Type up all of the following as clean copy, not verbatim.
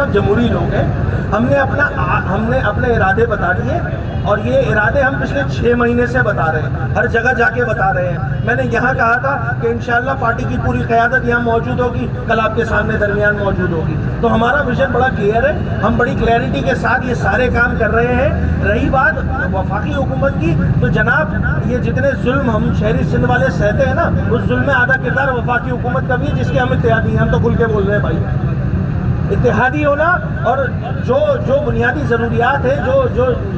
سب جمہوری لوگ ہیں. ہم نے اپنے ارادے بتا دیے اور یہ ارادے ہم پچھلے 6 مہینے سے بتا رہے ہیں, ہر جگہ جا کے بتا رہے ہیں. میں نے یہاں کہا تھا کہ انشاءاللہ پارٹی کی پوری قیادت یہاں موجود ہوگی, کل آپ کے سامنے درمیان موجود ہوگی. تو ہمارا ویژن بڑا کلیئر ہے, ہم بڑی کلیئرٹی کے ساتھ یہ سارے کام کر رہے ہیں. رہی بات وفاقی حکومت کی, تو جناب یہ جتنے ظلم ہم شہری سندھ والے سہتے ہیں نا, اس ظلم میں آدھا کردار وفاقی حکومت کا بھی ہے, جس کے ہم اتحادی ہیں. ہم تو کھل کے بول رہے ہیں بھائی, اتحادی ہونا اور جو بنیادی ضروریات ہے,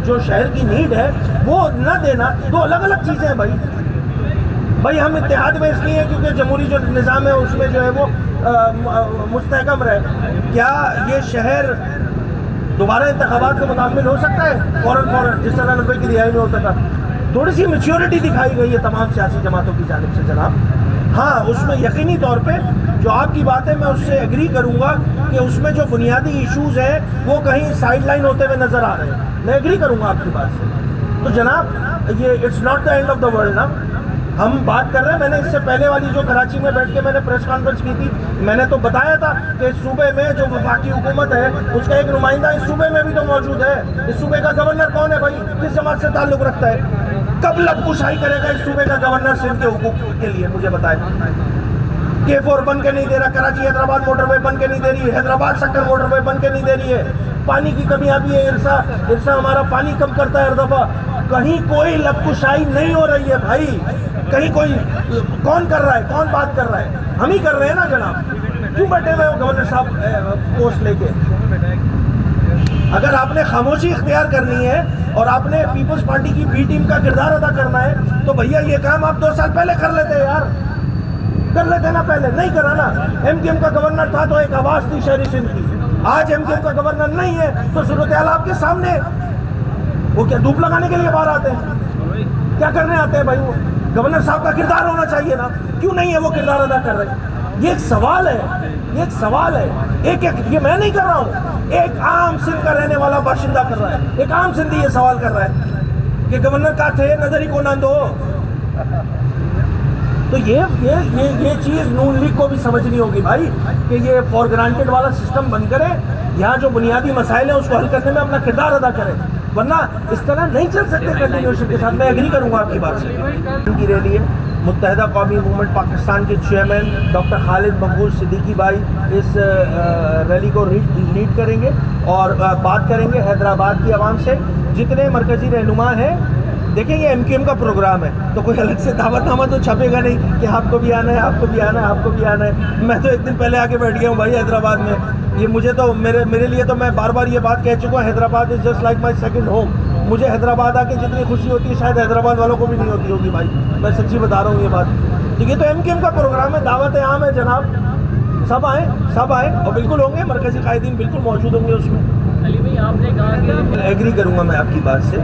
جو شہر کی نیڈ ہے وہ نہ دینا, دو الگ الگ چیزیں ہیں بھائی. ہم اتحاد میں اس لیے ہیں کیونکہ جمہوری جو نظام ہے اس میں جو ہے وہ مستحکم رہے. کیا یہ شہر دوبارہ انتخابات کو متعامل ہو سکتا ہے فوراً جس طرح 90 کی دہائی میں ہوتا تھا؟ تھوڑی سی میچیورٹی دکھائی گئی ہے تمام سیاسی جماعتوں کی جانب سے جناب. ہاں, اس میں یقینی طور پہ جو آپ کی بات ہے میں اس سے ایگری کروں گا کہ اس میں جو بنیادی ایشوز ہیں وہ کہیں سائڈ لائن ہوتے ہوئے نظر آ رہے ہیں. میں ایگری کروں گا آپ کی بات سے. تو جناب یہ it's not the end of the world نا. ہم بات کر رہے ہیں, میں نے اس سے پہلے والی جو کراچی میں بیٹھ کے میں نے پریس کانفرنس کی تھی, میں نے تو بتایا تھا کہ اس صوبے میں جو وفاقی حکومت ہے اس کا ایک نمائندہ اس صوبے میں بھی تو موجود ہے. اس صوبے کا گورنر کون ہے بھائی, کس جماعت سے تعلق رکھتا ہے؟ کب لب کشائی کرے گا اس صوبے کا گورنر سندھ کے حقوق کے لیے؟ مجھے بتائیں. K4 بن کے نہیں دے رہا, کراچی حیدرآباد موٹر وے بن کے نہیں دے رہی ہے, حیدرآباد سکر موٹر وے بن کے نہیں دے رہی ہے. پانی کی کمی آتی ہے, ارسا ہمارا پانی کم کرتا ہے ہر دفعہ. کہیں کوئی لب کشائی نہیں ہو رہی ہے بھائی. کہیں کوئی کون کر رہا ہے, کون بات کر رہا ہے؟ ہم ہی کر رہے ہیں نا جناب. کیوں بیٹھے ہوئے ہو گورنر صاحب پوسٹ لے کے؟ اگر آپ نے خاموشی اختیار کرنی ہے اور آپ نے پیپلز پارٹی کی بی ٹیم کا کردار ادا کرنا ہے تو بھیا یہ کام آپ 2 سال پہلے کر لیتے یار, کر لیتے نا. پہلے نہیں کرا نا. ایم کیو ایم کا گورنر تھا تو ایک آواز تھی شہری سندھ کی. آج ایم کیو ایم کا گورنر نہیں ہے تو صورتحال آپ کے سامنے. وہ کیا دھوپ لگانے کے لیے باہر آتے ہیں؟ کیا کرنے آتے ہیں بھائی؟ وہ گورنر صاحب کا کردار ہونا چاہیے نا, کیوں نہیں ہے وہ کردار ادا کر رہے؟ یہ ایک سوال ہے, یہ ایک سوال ہے. یہ میں نہیں کر رہا ہوں, ایک عام سندھ کا رہنے والا باشندہ کر رہا ہے. ایک عام سندھی یہ سوال کر رہا ہے کہ گورنر کا تھے نظر ہی کو نہ دو. تو یہ چیز نون لیگ کو بھی سمجھنی ہوگی بھائی کہ یہ فور گرانٹیڈ والا سسٹم بند کرے, یہاں جو بنیادی مسائل ہیں اس کو حل کرنے میں اپنا کردار ادا کرے, ورنہ اس طرح نہیں چل سکتے کنٹینیوشن کے ساتھ. میں ایگری کروں گا آپ کی بات سے. ان کی ریلی ہے, متحدہ قومی موومنٹ پاکستان کے چیئرمین ڈاکٹر خالد مقبول صدیقی بھائی اس ریلی کو لیڈ کریں گے اور بات کریں گے حیدرآباد کی عوام سے. جتنے مرکزی رہنما ہیں, دیکھیں یہ ایم کیو ایم کا پروگرام ہے تو کوئی الگ سے دعوت نامہ تو چھپے گا نہیں کہ آپ کو بھی آنا ہے, آپ کو بھی آنا ہے, آپ کو بھی آنا ہے. میں تو ایک دن پہلے آ کے بیٹھ گیا ہوں بھائی حیدرآباد میں. یہ مجھے تو میرے لیے تو میں بار بار یہ بات کہہ چکا ہوں, Hyderabad is just like my second home. مجھے حیدرآباد آ کے جتنی خوشی ہوتی ہے شاید حیدرآباد والوں کو بھی نہیں ہوتی ہوگی بھائی. میں سچی بتا رہا ہوں یہ بات. ٹھیک ہے, تو ایم کیو ایم کا پروگرام ہے, دعوت عام ہے جناب. سب آئیں اور بالکل ہوں گے, مرکزی قائدین بالکل موجود ہوں گے اس میں. علی بھائی آپ نے کہا کہ ایگری کروں گا میں آپ کی بات سے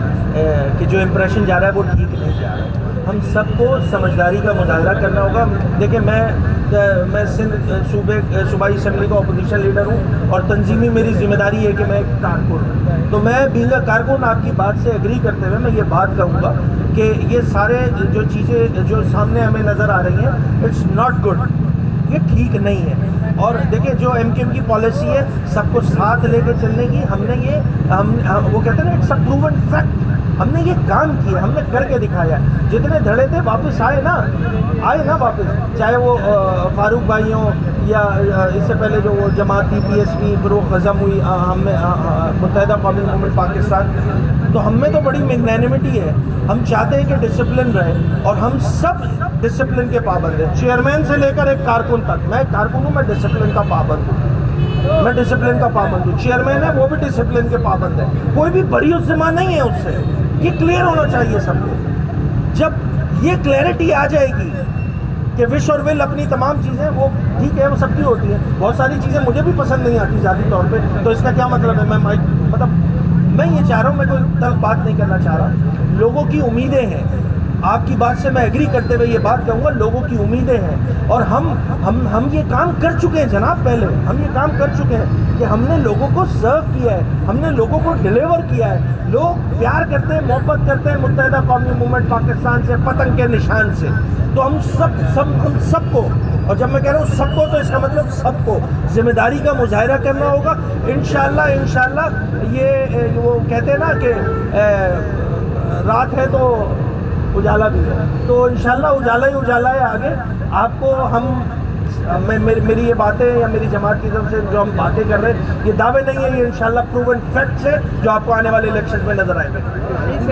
کہ جو امپریشن جا رہا ہے وہ ٹھیک نہیں جا رہا ہے. ہم سب کو سمجھداری کا مظاہرہ کرنا ہوگا. دیکھیں میں سندھ صوبائی اسمبلی کا اپوزیشن لیڈر ہوں اور تنظیمی میری ذمہ داری ہے کہ میں ایک کارکن ہوں. تو میں بینگ اے کارکن آپ کی بات سے ایگری کرتے ہوئے میں یہ بات کہوں گا کہ یہ سارے جو چیزیں جو سامنے ہمیں نظر آ رہی ہیں اٹس ناٹ گڈ, یہ ٹھیک نہیں ہے. اور دیکھیں جو ایم کیو ایم کی پالیسی ہے سب کو ساتھ لے کے چلنے کی, ہم نے وہ کہتے ہیں نا اٹس اے پروون فیکٹ. ہم نے یہ کام کیا, ہم نے کر کے دکھایا. جتنے دھڑے تھے واپس آئے نا واپس, چاہے وہ فاروق بھائی ہوں یا اس سے پہلے جو وہ جماعت تھی پی ایس پی فروغ ہضم ہوئی ہم میں متحدہ قومی موومنٹ پاکستان. تو ہم میں تو بڑی میگنینمٹی ہے. ہم چاہتے ہیں کہ ڈسپلن رہے اور ہم سب ڈسپلن کے پابند ہیں, چیئرمین سے لے کر ایک کارکن تک. میں کارکن ہوں, میں ڈسپلن کا پابند ہوں, میں ڈسپلن کا پابند ہوں. چیئرمین ہے وہ بھی ڈسپلن کے پابند ہے, کوئی بھی بری ذمہ نہیں ہے اس سے. یہ کلیئر ہونا چاہیے سب کو. جب یہ کلیئرٹی آ جائے گی کہ وش اور ول اپنی تمام چیزیں وہ ٹھیک ہے, وہ سب کی ہوتی ہیں. بہت ساری چیزیں مجھے بھی پسند نہیں آتی ذاتی طور پہ, تو اس کا کیا مطلب ہے؟ میں یہ چاہ رہا ہوں, میں کوئی تلخ بات نہیں کرنا چاہ رہا. لوگوں کی امیدیں ہیں, آپ کی بات سے میں ایگری کرتے ہوئے یہ بات کہوں گا، لوگوں کی امیدیں ہیں اور ہم یہ کام کر چکے ہیں جناب، پہلے ہم یہ کام کر چکے ہیں کہ ہم نے لوگوں کو سرو کیا ہے، ہم نے لوگوں کو ڈیلیور کیا ہے. لوگ پیار کرتے ہیں، محبت کرتے ہیں متحدہ قومی موومنٹ پاکستان سے، پتنگ کے نشان سے. تو ہم سب کو، اور جب میں کہہ رہا ہوں سب کو تو اس کا مطلب سب کو ذمہ داری کا مظاہرہ کرنا ہوگا. انشاءاللہ یہ وہ کہتے ہیں نا کہ رات ہے تو اجالا بھی ہے، تو انشاءاللہ اجالا ہی اجالا ہے. آگے آپ کو میری یہ باتیں یا میری جماعت کی طرف سے جو ہم باتیں کر رہے ہیں یہ دعوے نہیں ہیں، یہ انشاءاللہ پروون فیکٹس ہے جو آپ کو آنے والے الیکشن میں نظر آئیں گے.